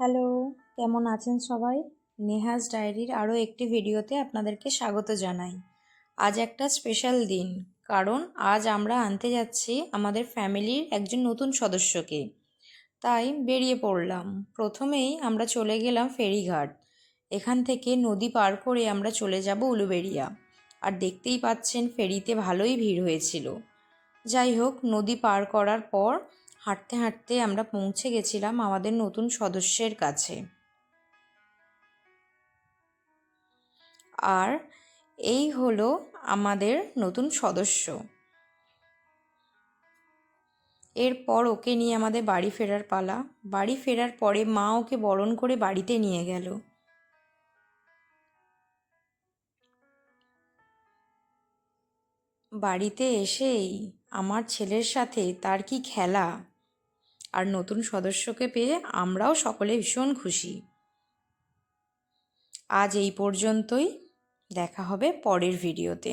Hello, কেমন আছেন সবাই? নেহাজ ডায়েরির আরও একটি ভিডিওতে আপনাদেরকে স্বাগত জানাই। আজ একটা স্পেশাল দিন, কারণ আজ আমরা আনতে যাচ্ছি আমাদের ফ্যামিলির একজন নতুন সদস্যকে। তাই বেরিয়ে পড়লাম। প্রথমেই আমরা চলে গেলাম ফেরিঘাট। এখান থেকে নদী পার করে আমরা চলে যাব উলুবেড়িয়া। আর দেখতেই পাচ্ছেন ফেরিতে ভালোই ভিড় হয়েছিল। যাই হোক, নদী পার করার পর হাঁটতে হাঁটতে আমরা পৌঁছে গেছিলাম আমাদের নতুন সদস্যের কাছে। আর এই হলো আমাদের নতুন সদস্য। এরপর ওকে নিয়ে আমাদের বাড়ি ফেরার পালা। বাড়ি ফেরার পরে মা ওকে বরণ করে বাড়িতে নিয়ে গেল। বাড়িতে এসেই আমার ছেলের সাথে তার কি খেলা! আর নতুন সদস্যকে পেয়ে আমরাও সকলে ভীষণ খুশি। আজ এই পর্যন্তই। দেখা হবে পরের ভিডিওতে।